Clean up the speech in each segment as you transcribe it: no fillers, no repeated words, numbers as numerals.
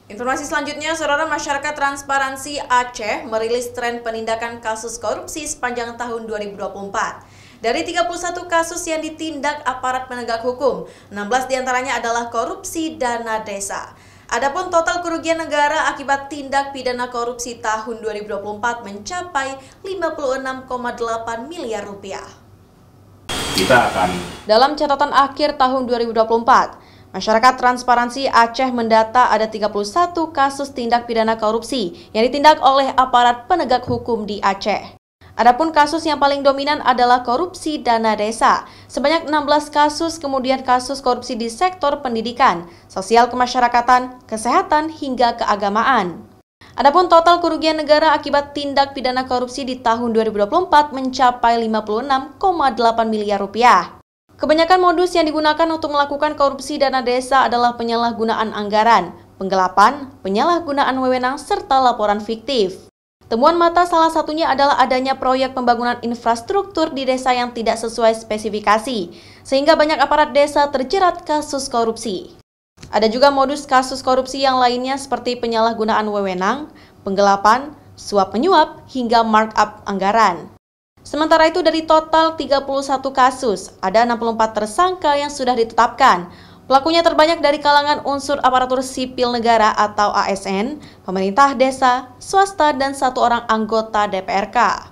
Informasi selanjutnya, Saudara, Masyarakat Transparansi Aceh merilis tren penindakan kasus korupsi sepanjang tahun 2024. Dari 31 kasus yang ditindak aparat penegak hukum, 16 diantaranya adalah korupsi dana desa. Adapun total kerugian negara akibat tindak pidana korupsi tahun 2024 mencapai 56,8 miliar rupiah. Dalam catatan akhir tahun 2024, Masyarakat Transparansi Aceh mendata ada 31 kasus tindak pidana korupsi yang ditindak oleh aparat penegak hukum di Aceh. Adapun kasus yang paling dominan adalah korupsi dana desa, sebanyak 16 kasus, kemudian kasus korupsi di sektor pendidikan, sosial kemasyarakatan, kesehatan, hingga keagamaan. Adapun total kerugian negara akibat tindak pidana korupsi di tahun 2024 mencapai 56,8 miliar rupiah. Kebanyakan modus yang digunakan untuk melakukan korupsi dana desa adalah penyalahgunaan anggaran, penggelapan, penyalahgunaan wewenang, serta laporan fiktif. Temuan mata salah satunya adalah adanya proyek pembangunan infrastruktur di desa yang tidak sesuai spesifikasi, sehingga banyak aparat desa terjerat kasus korupsi. Ada juga modus kasus korupsi yang lainnya seperti penyalahgunaan wewenang, penggelapan, suap menyuap, hingga markup anggaran. Sementara itu dari total 31 kasus, ada 64 tersangka yang sudah ditetapkan. Pelakunya terbanyak dari kalangan unsur aparatur sipil negara atau ASN, pemerintah desa, swasta, dan 1 orang anggota DPRK.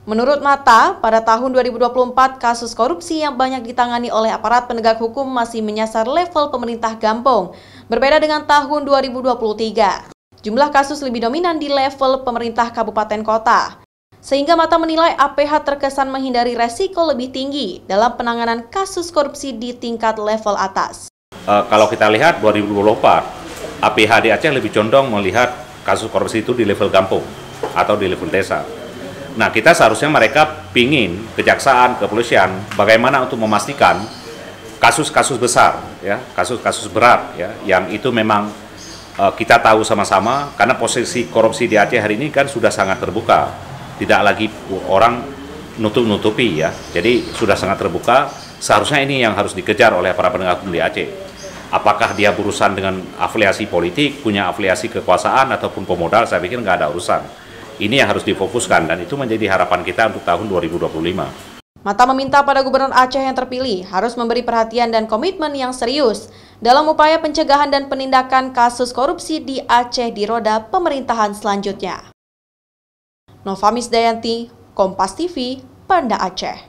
Menurut Mata, pada tahun 2024 kasus korupsi yang banyak ditangani oleh aparat penegak hukum masih menyasar level pemerintah Gampong, berbeda dengan tahun 2023. Jumlah kasus lebih dominan di level pemerintah kabupaten kota. Sehingga Mata menilai APH terkesan menghindari resiko lebih tinggi dalam penanganan kasus korupsi di tingkat level atas. Kalau kita lihat 2024, APH di Aceh lebih condong melihat kasus korupsi itu di level kampung atau di level desa. Nah, kita seharusnya mereka pingin kejaksaan, kepolisian, bagaimana untuk memastikan kasus-kasus besar, ya, kasus-kasus berat, ya, yang itu memang kita tahu sama-sama karena posisi korupsi di Aceh hari ini kan sudah sangat terbuka. Tidak lagi orang nutup-nutupi, ya. Jadi sudah sangat terbuka. Seharusnya ini yang harus dikejar oleh para penegak hukum di Aceh. Apakah dia berurusan dengan afiliasi politik, punya afiliasi kekuasaan ataupun pemodal, saya pikir nggak ada urusan. Ini yang harus difokuskan dan itu menjadi harapan kita untuk tahun 2025. Mata meminta pada Gubernur Aceh yang terpilih harus memberi perhatian dan komitmen yang serius dalam upaya pencegahan dan penindakan kasus korupsi di Aceh di roda pemerintahan selanjutnya. Nova Misdayanti, Kompas TV, Banda Aceh.